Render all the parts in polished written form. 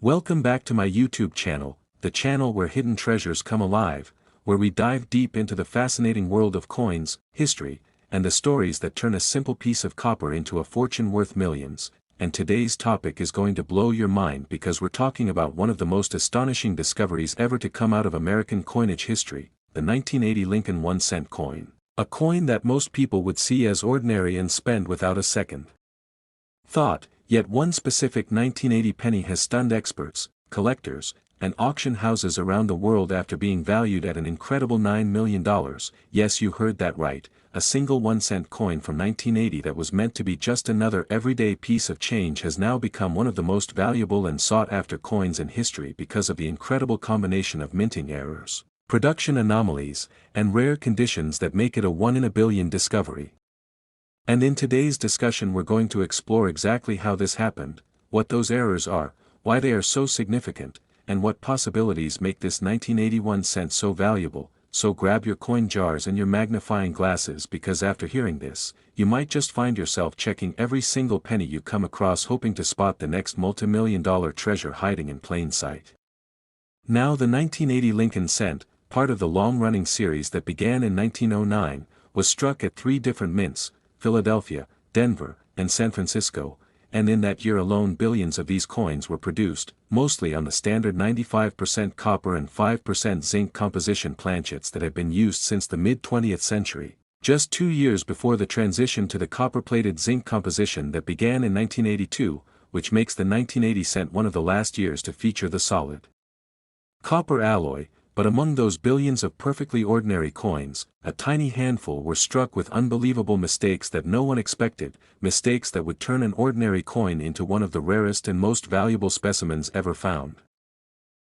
Welcome back to my YouTube channel, the channel where hidden treasures come alive, where we dive deep into the fascinating world of coins, history, and the stories that turn a simple piece of copper into a fortune worth millions. And today's topic is going to blow your mind because we're talking about one of the most astonishing discoveries ever to come out of American coinage history, the 1980 Lincoln 1-cent coin. A coin that most people would see as ordinary and spend without a second thought. Yet one specific 1980 penny has stunned experts, collectors, and auction houses around the world after being valued at an incredible $9 million. Yes, you heard that right, a single 1-cent coin from 1980 that was meant to be just another everyday piece of change has now become one of the most valuable and sought-after coins in history because of the incredible combination of minting errors, production anomalies, and rare conditions that make it a one-in-a-billion discovery. And in today's discussion we're going to explore exactly how this happened, what those errors are, why they are so significant, and what possibilities make this 1981 cent so valuable. So grab your coin jars and your magnifying glasses, because after hearing this, you might just find yourself checking every single penny you come across, hoping to spot the next multi-million-dollar treasure hiding in plain sight. Now, the 1980 Lincoln cent, part of the long-running series that began in 1909, was struck at 3 different mints: Philadelphia, Denver, and San Francisco, and in that year alone billions of these coins were produced, mostly on the standard 95% copper and 5% zinc composition planchets that have been used since the mid-20th century, just 2 years before the transition to the copper-plated zinc composition that began in 1982, which makes the 1980 cent one of the last years to feature the solid copper alloy. But among those billions of perfectly ordinary coins, a tiny handful were struck with unbelievable mistakes that no one expected, mistakes that would turn an ordinary coin into one of the rarest and most valuable specimens ever found.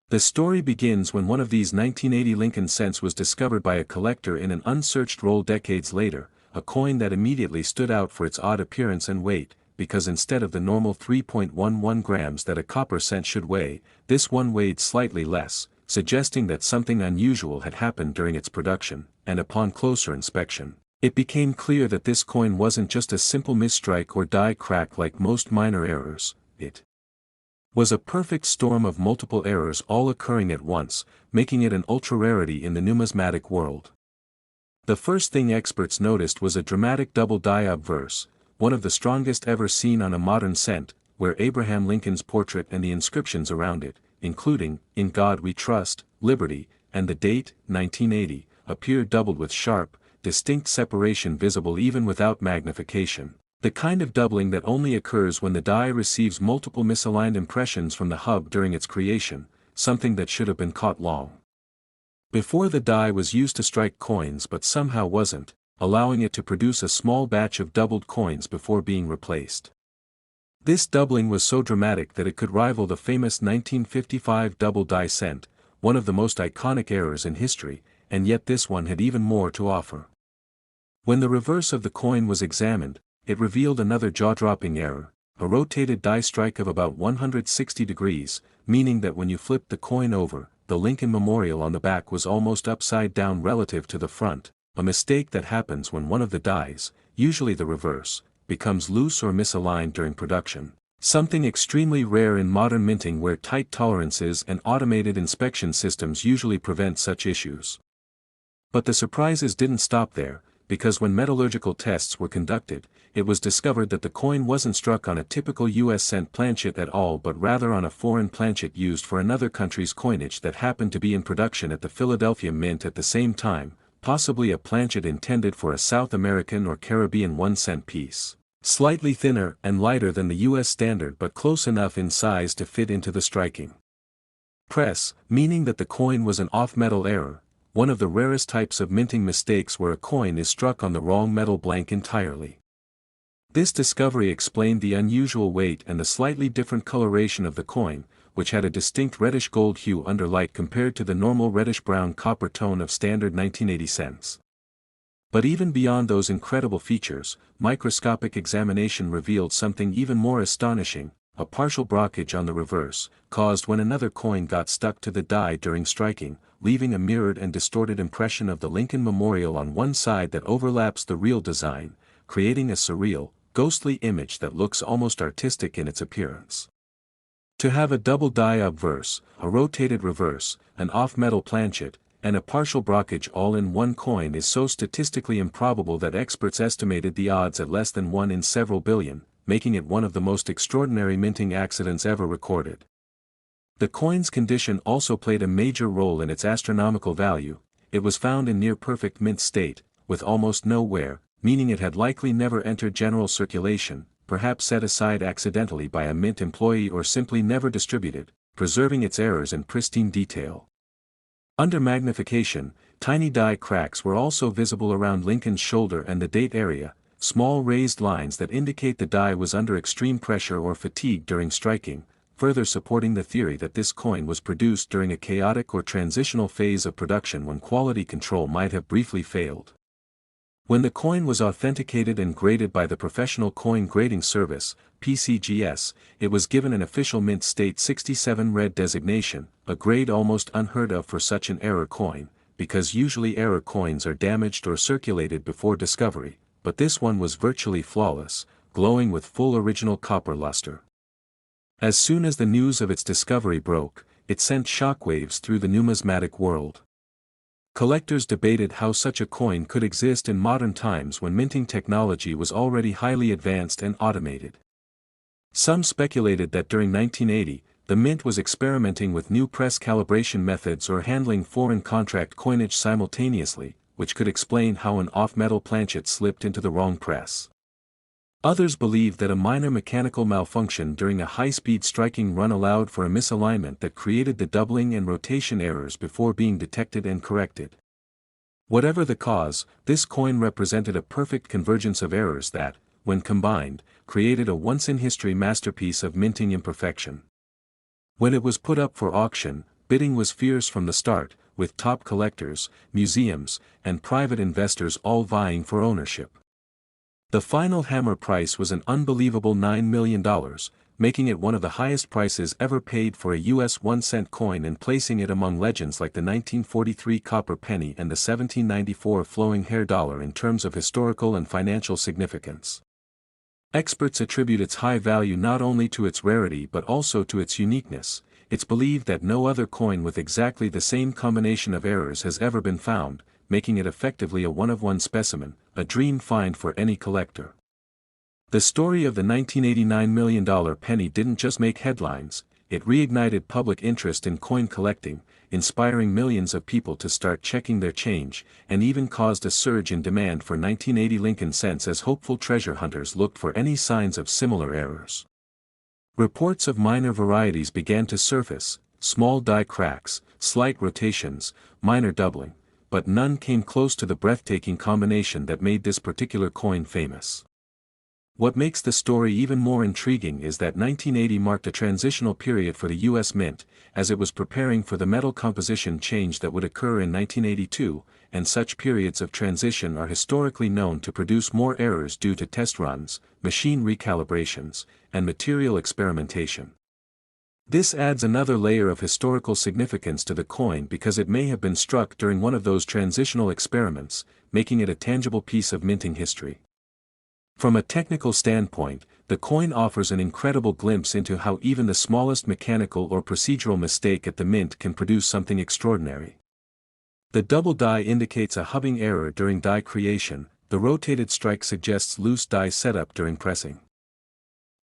The story begins when one of these 1980 Lincoln cents was discovered by a collector in an unsearched roll decades later, a coin that immediately stood out for its odd appearance and weight, because instead of the normal 3.11 grams that a copper cent should weigh, this one weighed slightly less, suggesting that something unusual had happened during its production. And upon closer inspection, it became clear that this coin wasn't just a simple misstrike or die crack like most minor errors. It was a perfect storm of multiple errors all occurring at once, making it an ultra-rarity in the numismatic world. The first thing experts noticed was a dramatic double die obverse, one of the strongest ever seen on a modern cent, where Abraham Lincoln's portrait and the inscriptions around it, including, "In God We Trust, Liberty," and the date, 1980, appear doubled with sharp, distinct separation visible even without magnification, the kind of doubling that only occurs when the die receives multiple misaligned impressions from the hub during its creation, something that should have been caught long before the die was used to strike coins but somehow wasn't, allowing it to produce a small batch of doubled coins before being replaced. This doubling was so dramatic that it could rival the famous 1955 double die cent, one of the most iconic errors in history, and yet this one had even more to offer. When the reverse of the coin was examined, it revealed another jaw-dropping error, a rotated die strike of about 160 degrees, meaning that when you flipped the coin over, the Lincoln Memorial on the back was almost upside down relative to the front, a mistake that happens when one of the dies, usually the reverse, becomes loose or misaligned during production, something extremely rare in modern minting where tight tolerances and automated inspection systems usually prevent such issues. But the surprises didn't stop there, because when metallurgical tests were conducted, it was discovered that the coin wasn't struck on a typical US cent planchet at all but rather on a foreign planchet used for another country's coinage that happened to be in production at the Philadelphia Mint at the same time, possibly a planchet intended for a South American or Caribbean 1-cent piece. Slightly thinner and lighter than the US standard but close enough in size to fit into the striking press, meaning that the coin was an off-metal error, one of the rarest types of minting mistakes where a coin is struck on the wrong metal blank entirely. This discovery explained the unusual weight and the slightly different coloration of the coin, which had a distinct reddish-gold hue under light compared to the normal reddish-brown copper tone of standard 1980 cents. But even beyond those incredible features, microscopic examination revealed something even more astonishing: a partial blockage on the reverse, caused when another coin got stuck to the die during striking, leaving a mirrored and distorted impression of the Lincoln Memorial on one side that overlaps the real design, creating a surreal, ghostly image that looks almost artistic in its appearance. To have a double die obverse, a rotated reverse, an off-metal planchet, and a partial brockage all in one coin is so statistically improbable that experts estimated the odds at less than 1 in several billion, making it one of the most extraordinary minting accidents ever recorded. The coin's condition also played a major role in its astronomical value. It was found in near-perfect mint state, with almost no wear, meaning it had likely never entered general circulation, perhaps set aside accidentally by a mint employee or simply never distributed, preserving its errors in pristine detail. Under magnification, tiny die cracks were also visible around Lincoln's shoulder and the date area, small raised lines that indicate the die was under extreme pressure or fatigue during striking, further supporting the theory that this coin was produced during a chaotic or transitional phase of production when quality control might have briefly failed. When the coin was authenticated and graded by the Professional Coin Grading Service, PCGS, it was given an official mint state 67 red designation, a grade almost unheard of for such an error coin, because usually error coins are damaged or circulated before discovery, but this one was virtually flawless, glowing with full original copper luster. As soon as the news of its discovery broke, it sent shockwaves through the numismatic world. Collectors debated how such a coin could exist in modern times when minting technology was already highly advanced and automated. Some speculated that during 1980, the mint was experimenting with new press calibration methods or handling foreign contract coinage simultaneously, which could explain how an off-metal planchet slipped into the wrong press. Others believed that a minor mechanical malfunction during a high-speed striking run allowed for a misalignment that created the doubling and rotation errors before being detected and corrected. Whatever the cause, this coin represented a perfect convergence of errors that, when combined, created a once-in-history masterpiece of minting imperfection. When it was put up for auction, bidding was fierce from the start, with top collectors, museums, and private investors all vying for ownership. The final hammer price was an unbelievable $9 million, making it one of the highest prices ever paid for a US 1-cent coin and placing it among legends like the 1943 copper penny and the 1794 flowing hair dollar in terms of historical and financial significance. Experts attribute its high value not only to its rarity but also to its uniqueness. It's believed that no other coin with exactly the same combination of errors has ever been found, making it effectively a one-of-one specimen, a dream find for any collector. The story of the $1989 million penny didn't just make headlines, it reignited public interest in coin collecting, inspiring millions of people to start checking their change, and even caused a surge in demand for 1980 Lincoln cents as hopeful treasure hunters looked for any signs of similar errors. Reports of minor varieties began to surface, small die cracks, slight rotations, minor doubling, but none came close to the breathtaking combination that made this particular coin famous. What makes the story even more intriguing is that 1980 marked a transitional period for the U.S. Mint, as it was preparing for the metal composition change that would occur in 1982, and such periods of transition are historically known to produce more errors due to test runs, machine recalibrations, and material experimentation. This adds another layer of historical significance to the coin because it may have been struck during one of those transitional experiments, making it a tangible piece of minting history. From a technical standpoint, the coin offers an incredible glimpse into how even the smallest mechanical or procedural mistake at the mint can produce something extraordinary. The double die indicates a hubbing error during die creation, the rotated strike suggests loose die setup during pressing.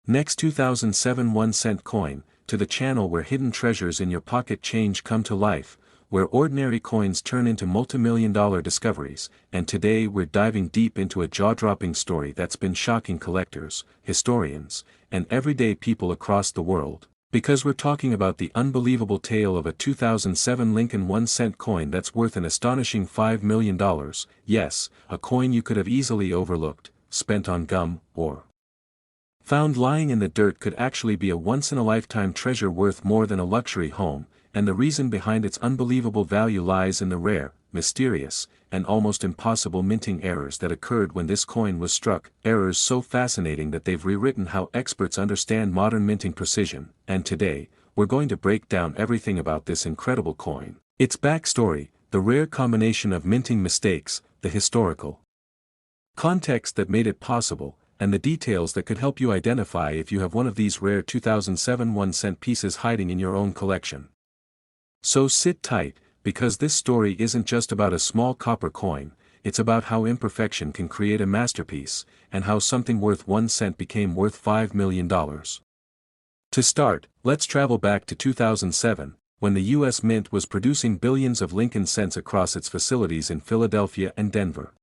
Next 2007 1-cent coin, to the channel where hidden treasures in your pocket change come to life, where ordinary coins turn into multimillion-dollar discoveries, and today we're diving deep into a jaw-dropping story that's been shocking collectors, historians, and everyday people across the world, because we're talking about the unbelievable tale of a 2007 Lincoln 1-cent coin that's worth an astonishing $5 million, yes, a coin you could have easily overlooked, spent on gum, or found lying in the dirt could actually be a once-in-a-lifetime treasure worth more than a luxury home, and the reason behind its unbelievable value lies in the rare, mysterious, and almost impossible minting errors that occurred when this coin was struck, errors so fascinating that they've rewritten how experts understand modern minting precision, and today, we're going to break down everything about this incredible coin, its backstory, the rare combination of minting mistakes, the historical context that made it possible, and the details that could help you identify if you have one of these rare 2007 1-cent pieces hiding in your own collection. So sit tight, because this story isn't just about a small copper coin, it's about how imperfection can create a masterpiece, and how something worth 1 cent became worth $5 million. To start, let's travel back to 2007, when the U.S. Mint was producing billions of Lincoln cents across its facilities in Philadelphia and Denver.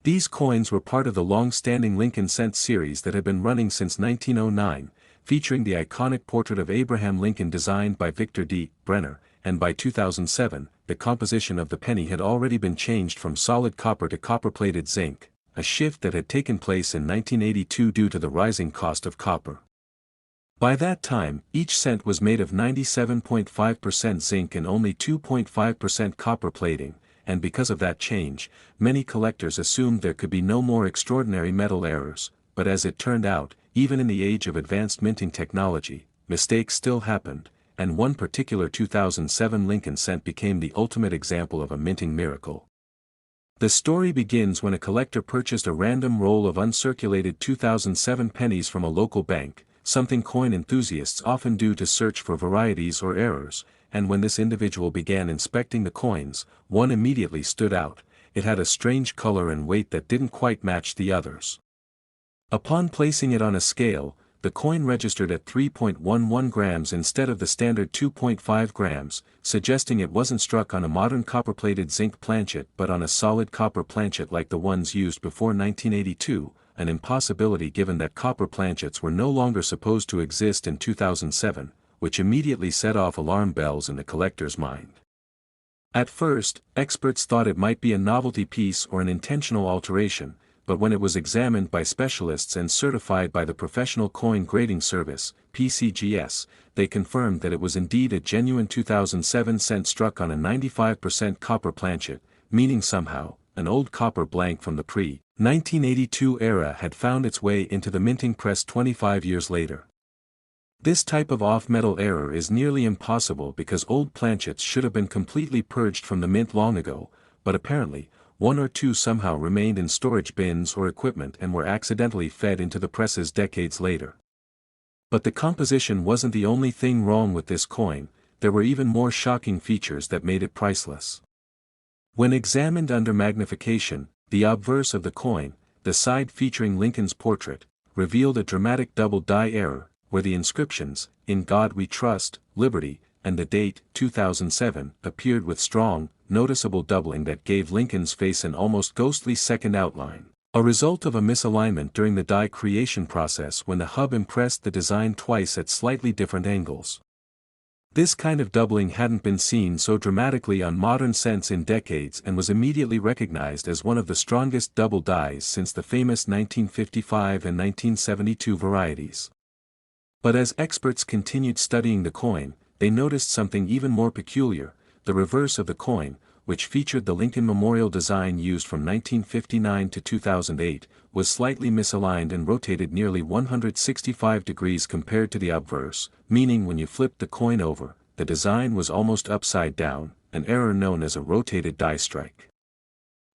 These coins were part of the long-standing Lincoln Cent series that had been running since 1909, featuring the iconic portrait of Abraham Lincoln designed by Victor D. Brenner, and by 2007, the composition of the penny had already been changed from solid copper to copper-plated zinc, a shift that had taken place in 1982 due to the rising cost of copper. By that time, each cent was made of 97.5% zinc and only 2.5% copper plating, and because of that change, many collectors assumed there could be no more extraordinary metal errors, but as it turned out, even in the age of advanced minting technology, mistakes still happened, and one particular 2007 Lincoln cent became the ultimate example of a minting miracle. The story begins when a collector purchased a random roll of uncirculated 2007 pennies from a local bank, something coin enthusiasts often do to search for varieties or errors, and when this individual began inspecting the coins, one immediately stood out. It had a strange color and weight that didn't quite match the others. Upon placing it on a scale, the coin registered at 3.11 grams instead of the standard 2.5 grams, suggesting it wasn't struck on a modern copper-plated zinc planchet but on a solid copper planchet like the ones used before 1982, an impossibility given that copper planchets were no longer supposed to exist in 2007, which immediately set off alarm bells in the collector's mind. At first, experts thought it might be a novelty piece or an intentional alteration, but when it was examined by specialists and certified by the Professional Coin Grading Service, PCGS, they confirmed that it was indeed a genuine 2007 cent struck on a 95% copper planchet, meaning somehow, an old copper blank from the pre-1982 era had found its way into the minting press 25 years later. This type of off-metal error is nearly impossible because old planchets should have been completely purged from the mint long ago, but apparently, one or two somehow remained in storage bins or equipment and were accidentally fed into the presses decades later. But the composition wasn't the only thing wrong with this coin, there were even more shocking features that made it priceless. When examined under magnification, the obverse of the coin, the side featuring Lincoln's portrait, revealed a dramatic double die error, where the inscriptions, "In God We Trust, Liberty," and the date, 2007, appeared with strong, noticeable doubling that gave Lincoln's face an almost ghostly second outline, a result of a misalignment during the die creation process when the hub impressed the design twice at slightly different angles. This kind of doubling hadn't been seen so dramatically on modern cents in decades and was immediately recognized as one of the strongest double dies since the famous 1955 and 1972 varieties. But as experts continued studying the coin, they noticed something even more peculiar. The reverse of the coin, which featured the Lincoln Memorial design used from 1959 to 2008, was slightly misaligned and rotated nearly 165 degrees compared to the obverse, meaning when you flipped the coin over, the design was almost upside down, an error known as a rotated die strike.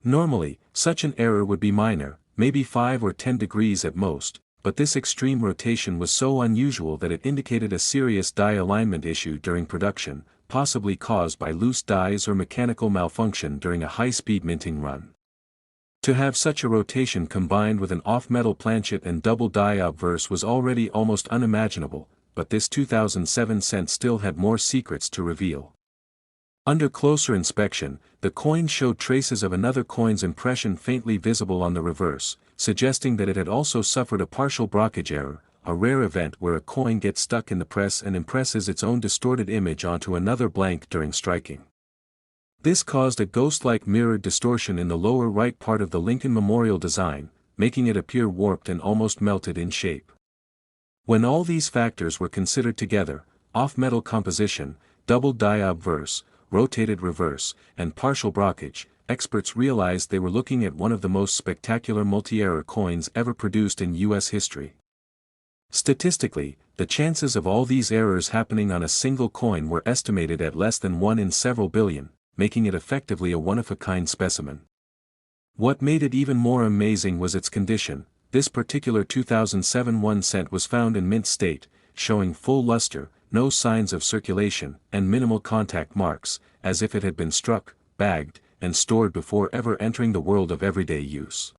Normally, such an error would be minor, maybe 5 or 10 degrees at most, but this extreme rotation was so unusual that it indicated a serious die alignment issue during production, possibly caused by loose dies or mechanical malfunction during a high-speed minting run. To have such a rotation combined with an off-metal planchet and double die obverse was already almost unimaginable, but this 2007 cent still had more secrets to reveal. Under closer inspection, the coin showed traces of another coin's impression faintly visible on the reverse, suggesting that it had also suffered a partial blockage error, a rare event where a coin gets stuck in the press and impresses its own distorted image onto another blank during striking. This caused a ghost-like mirrored distortion in the lower right part of the Lincoln Memorial design, making it appear warped and almost melted in shape. When all these factors were considered together, off-metal composition, double die obverse, rotated reverse, and partial blockage, experts realized they were looking at one of the most spectacular multi-error coins ever produced in U.S. history. Statistically, the chances of all these errors happening on a single coin were estimated at less than 1 in several billion, making it effectively a one-of-a-kind specimen. What made it even more amazing was its condition. this particular 2007 1 cent was found in mint state, showing full luster, no signs of circulation, and minimal contact marks, as if it had been struck, bagged, and stored before ever entering the world of everyday use.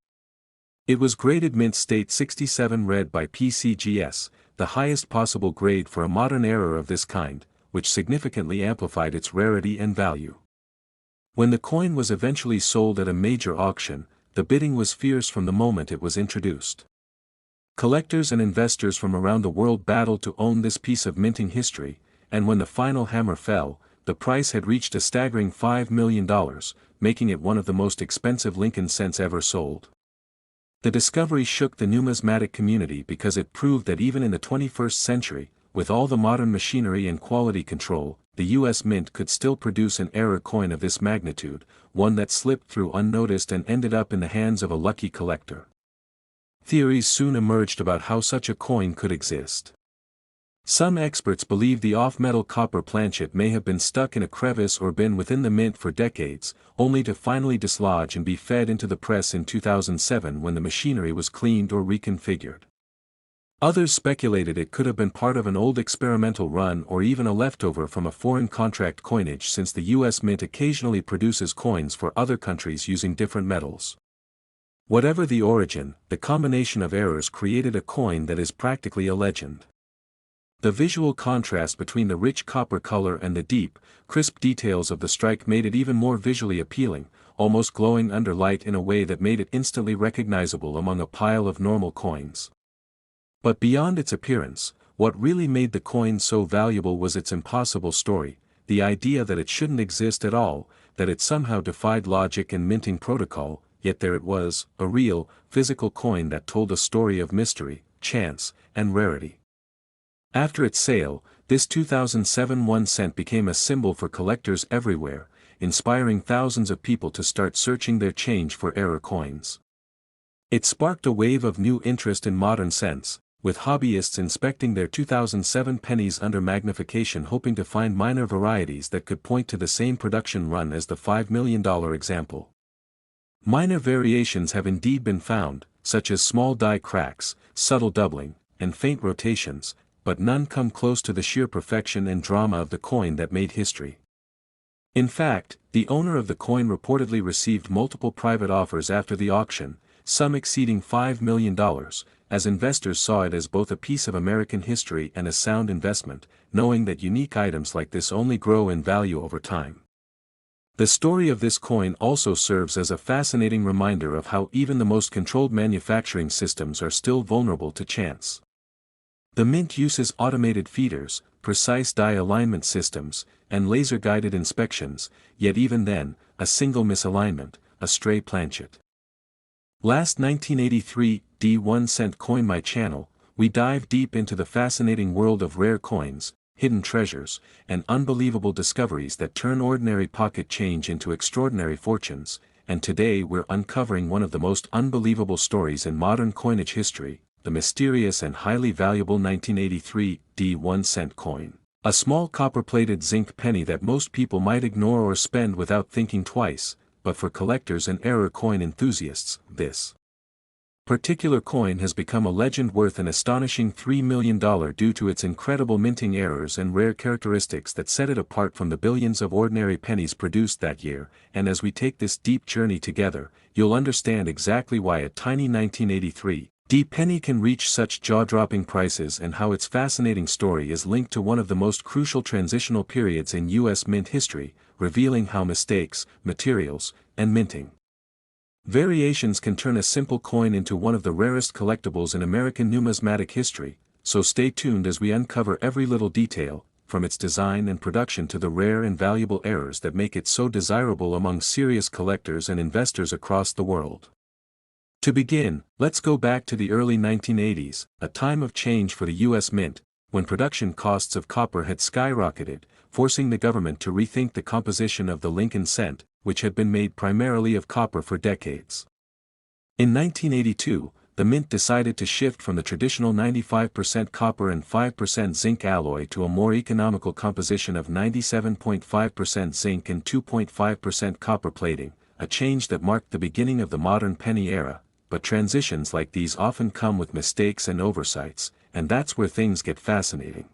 It was graded mint state 67 red by PCGS, the highest possible grade for a modern error of this kind, which significantly amplified its rarity and value. When the coin was eventually sold at a major auction, the bidding was fierce from the moment it was introduced. Collectors and investors from around the world battled to own this piece of minting history, and when the final hammer fell, the price had reached a staggering $5 million, making it one of the most expensive Lincoln cents ever sold. The discovery shook the numismatic community because it proved that even in the 21st century, with all the modern machinery and quality control, the U.S. Mint could still produce an error coin of this magnitude, one that slipped through unnoticed and ended up in the hands of a lucky collector. Theories soon emerged about how such a coin could exist. Some experts believe the off-metal copper planchet may have been stuck in a crevice or been within the mint for decades, only to finally dislodge and be fed into the press in 2007 when the machinery was cleaned or reconfigured. Others speculated it could have been part of an old experimental run or even a leftover from a foreign contract coinage, since the U.S. Mint occasionally produces coins for other countries using different metals. Whatever the origin, the combination of errors created a coin that is practically a legend. The visual contrast between the rich copper color and the deep, crisp details of the strike made it even more visually appealing, almost glowing under light in a way that made it instantly recognizable among a pile of normal coins. But beyond its appearance, what really made the coin so valuable was its impossible story, the idea that it shouldn't exist at all, that it somehow defied logic and minting protocol, yet there it was, a real, physical coin that told a story of mystery, chance, and rarity. After its sale, this 2007 1 cent became a symbol for collectors everywhere, inspiring thousands of people to start searching their change for error coins. It sparked a wave of new interest in modern cents, with hobbyists inspecting their 2007 pennies under magnification, hoping to find minor varieties that could point to the same production run as the $5 million example. Minor variations have indeed been found, such as small die cracks, subtle doubling, and faint rotations, but none come close to the sheer perfection and drama of the coin that made history. In fact, the owner of the coin reportedly received multiple private offers after the auction, some exceeding $5 million, as investors saw it as both a piece of American history and a sound investment, knowing that unique items like this only grow in value over time. The story of this coin also serves as a fascinating reminder of how even the most controlled manufacturing systems are still vulnerable to chance. The Mint uses automated feeders, precise die alignment systems, and laser-guided inspections, yet even then, a single misalignment, a stray planchet. Last 1983 D1 cent coin. My channel, we dive deep into the fascinating world of rare coins, hidden treasures, and unbelievable discoveries that turn ordinary pocket change into extraordinary fortunes, and today we're uncovering one of the most unbelievable stories in modern coinage history, the mysterious and highly valuable 1983 D1 cent coin. A small copper-plated zinc penny that most people might ignore or spend without thinking twice, but for collectors and error coin enthusiasts, this particular coin has become a legend worth an astonishing $3 million due to its incredible minting errors and rare characteristics that set it apart from the billions of ordinary pennies produced that year, and as we take this deep journey together, you'll understand exactly why a tiny 1983 D penny can reach such jaw-dropping prices and how its fascinating story is linked to one of the most crucial transitional periods in U.S. mint history, revealing how mistakes, materials, and minting variations can turn a simple coin into one of the rarest collectibles in American numismatic history, so stay tuned as we uncover every little detail, from its design and production to the rare and valuable errors that make it so desirable among serious collectors and investors across the world. To begin, let's go back to the early 1980s, a time of change for the U.S. Mint, when production costs of copper had skyrocketed, forcing the government to rethink the composition of the Lincoln cent, which had been made primarily of copper for decades. In 1982, the Mint decided to shift from the traditional 95% copper and 5% zinc alloy to a more economical composition of 97.5% zinc and 2.5% copper plating, a change that marked the beginning of the modern penny era, but transitions like these often come with mistakes and oversights, and that's where things get fascinating.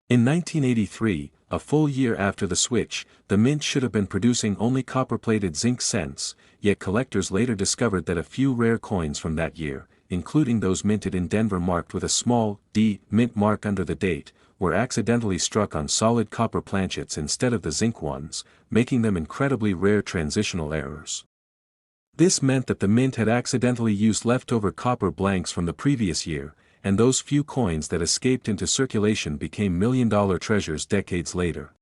In 1983, a full year after the switch, the mint should have been producing only copper-plated zinc cents, yet collectors later discovered that a few rare coins from that year, including those minted in Denver marked with a small D mint mark under the date, were accidentally struck on solid copper planchets instead of the zinc ones, making them incredibly rare transitional errors. This meant that the mint had accidentally used leftover copper blanks from the previous year, and those few coins that escaped into circulation became million-dollar treasures decades later.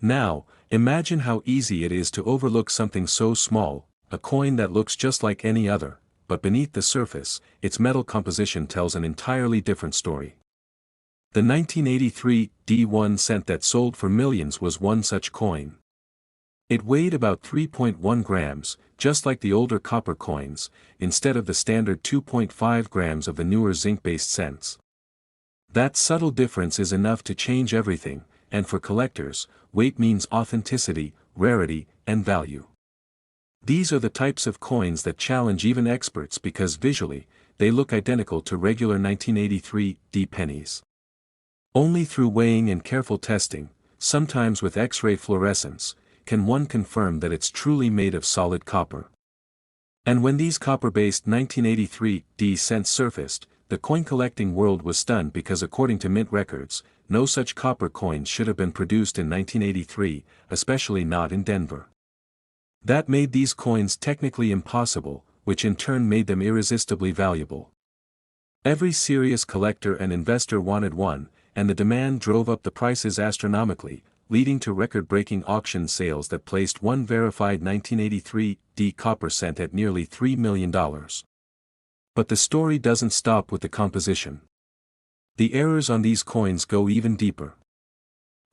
Now, imagine how easy it is to overlook something so small, a coin that looks just like any other, but beneath the surface, its metal composition tells an entirely different story. The 1983 D1 cent that sold for millions was one such coin. It weighed about 3.1 grams, just like the older copper coins, instead of the standard 2.5 grams of the newer zinc-based cents. That subtle difference is enough to change everything, and for collectors, weight means authenticity, rarity, and value. These are the types of coins that challenge even experts because visually, they look identical to regular 1983 D pennies. Only through weighing and careful testing, sometimes with X-ray fluorescence, can one confirm that it's truly made of solid copper. And when these copper-based 1983 D cents surfaced, the coin-collecting world was stunned because according to mint records, no such copper coins should have been produced in 1983, especially not in Denver. That made these coins technically impossible, which in turn made them irresistibly valuable. Every serious collector and investor wanted one, and the demand drove up the prices astronomically, leading to record-breaking auction sales that placed one verified 1983 D copper cent at nearly $3 million. But the story doesn't stop with the composition. The errors on these coins go even deeper.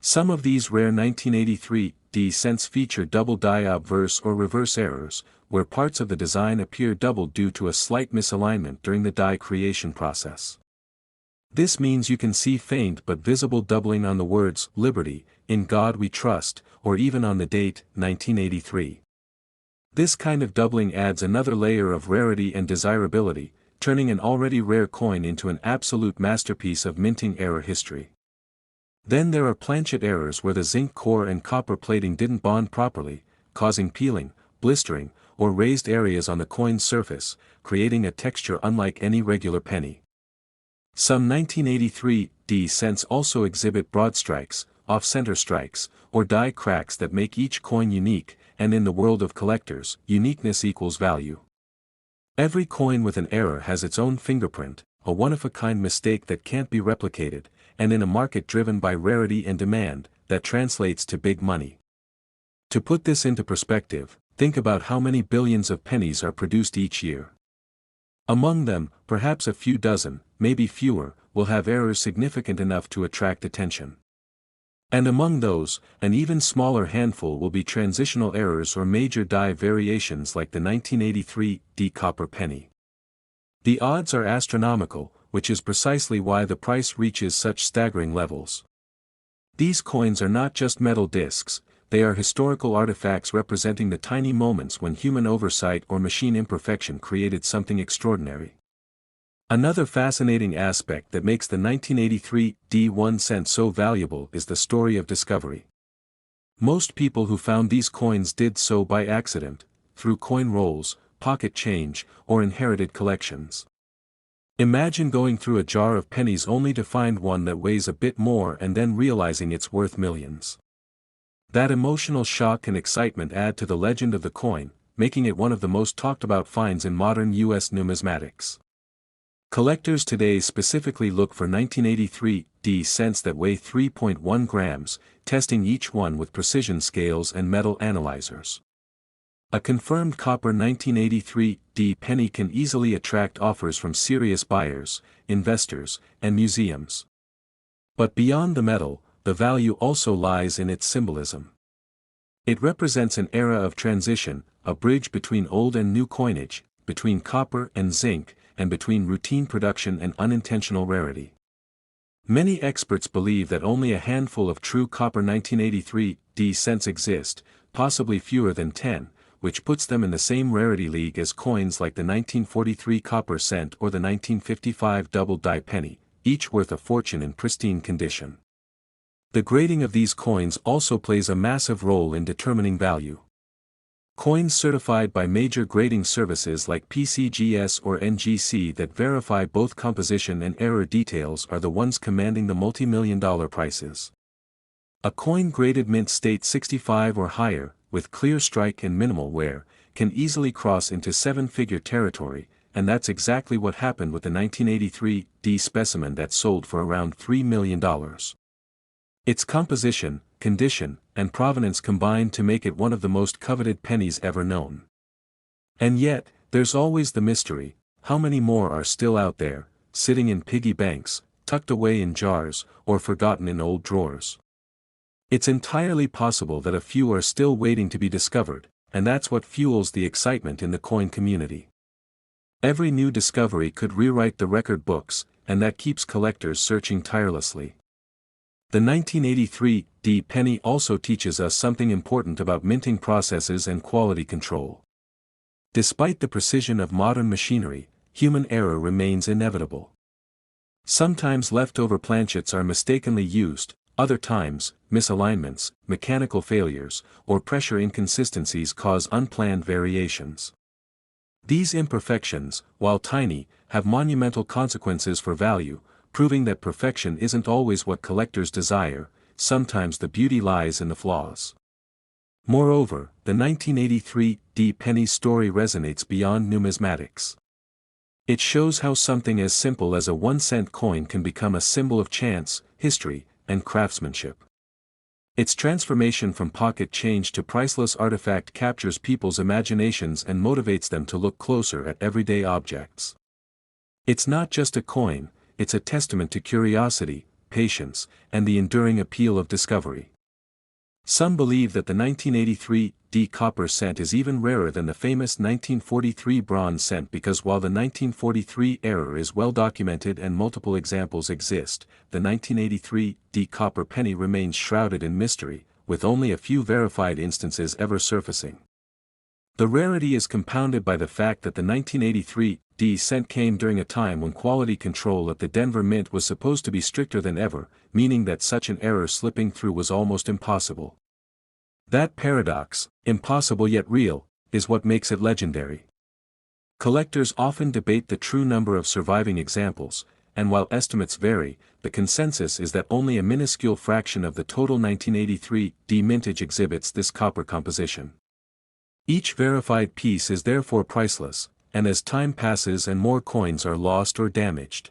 Some of these rare 1983 D cents feature double die obverse or reverse errors, where parts of the design appear doubled due to a slight misalignment during the die creation process. This means you can see faint but visible doubling on the words "Liberty," "In God We Trust," or even on the date, 1983. This kind of doubling adds another layer of rarity and desirability, turning an already rare coin into an absolute masterpiece of minting error history. Then there are planchet errors where the zinc core and copper plating didn't bond properly, causing peeling, blistering, or raised areas on the coin's surface, creating a texture unlike any regular penny. Some 1983 D cents also exhibit broad strikes, off-center strikes, or die cracks that make each coin unique, and in the world of collectors, uniqueness equals value. Every coin with an error has its own fingerprint, a one-of-a-kind mistake that can't be replicated, and in a market driven by rarity and demand, that translates to big money. To put this into perspective, think about how many billions of pennies are produced each year. Among them, perhaps a few dozen, maybe fewer, will have errors significant enough to attract attention. And among those, an even smaller handful will be transitional errors or major die variations like the 1983 D copper penny. The odds are astronomical, which is precisely why the price reaches such staggering levels. These coins are not just metal discs, they are historical artifacts representing the tiny moments when human oversight or machine imperfection created something extraordinary. Another fascinating aspect that makes the 1983 D1 cent so valuable is the story of discovery. Most people who found these coins did so by accident, through coin rolls, pocket change, or inherited collections. Imagine going through a jar of pennies only to find one that weighs a bit more and then realizing it's worth millions. That emotional shock and excitement add to the legend of the coin, making it one of the most talked about finds in modern U.S. numismatics. Collectors today specifically look for 1983 D cents that weigh 3.1 grams, testing each one with precision scales and metal analyzers. A confirmed copper 1983 D penny can easily attract offers from serious buyers, investors, and museums. But beyond the metal, the value also lies in its symbolism. It represents an era of transition, a bridge between old and new coinage, between copper and zinc, and between routine production and unintentional rarity. Many experts believe that only a handful of true copper 1983 D cents exist, possibly fewer than 10, which puts them in the same rarity league as coins like the 1943 copper cent or the 1955 double-die penny, each worth a fortune in pristine condition. The grading of these coins also plays a massive role in determining value. Coins certified by major grading services like PCGS or NGC that verify both composition and error details are the ones commanding the multi-million-dollar prices. A coin graded mint state 65 or higher, with clear strike and minimal wear, can easily cross into seven-figure territory, and that's exactly what happened with the 1983 D specimen that sold for around $3 million. Its composition, condition, and provenance combined to make it one of the most coveted pennies ever known. And yet, there's always the mystery: how many more are still out there, sitting in piggy banks, tucked away in jars, or forgotten in old drawers? It's entirely possible that a few are still waiting to be discovered, and that's what fuels the excitement in the coin community. Every new discovery could rewrite the record books, and that keeps collectors searching tirelessly. The 1983 D penny also teaches us something important about minting processes and quality control. Despite the precision of modern machinery, human error remains inevitable. Sometimes leftover planchets are mistakenly used, other times, misalignments, mechanical failures, or pressure inconsistencies cause unplanned variations. These imperfections, while tiny, have monumental consequences for value, proving that perfection isn't always what collectors desire. Sometimes the beauty lies in the flaws. Moreover, the 1983 D penny's story resonates beyond numismatics. It shows how something as simple as a 1-cent coin can become a symbol of chance, history, and craftsmanship. Its transformation from pocket change to priceless artifact captures people's imaginations and motivates them to look closer at everyday objects. It's not just a coin, it's a testament to curiosity, patience, and the enduring appeal of discovery. Some believe that the 1983 D copper cent is even rarer than the famous 1943 bronze cent because while the 1943 error is well documented and multiple examples exist, the 1983 D copper penny remains shrouded in mystery, with only a few verified instances ever surfacing. The rarity is compounded by the fact that the 1983 D cent came during a time when quality control at the Denver Mint was supposed to be stricter than ever, meaning that such an error slipping through was almost impossible. That paradox, impossible yet real, is what makes it legendary. Collectors often debate the true number of surviving examples, and while estimates vary, the consensus is that only a minuscule fraction of the total 1983 D mintage exhibits this copper composition. Each verified piece is therefore priceless, and as time passes and more coins are lost or damaged,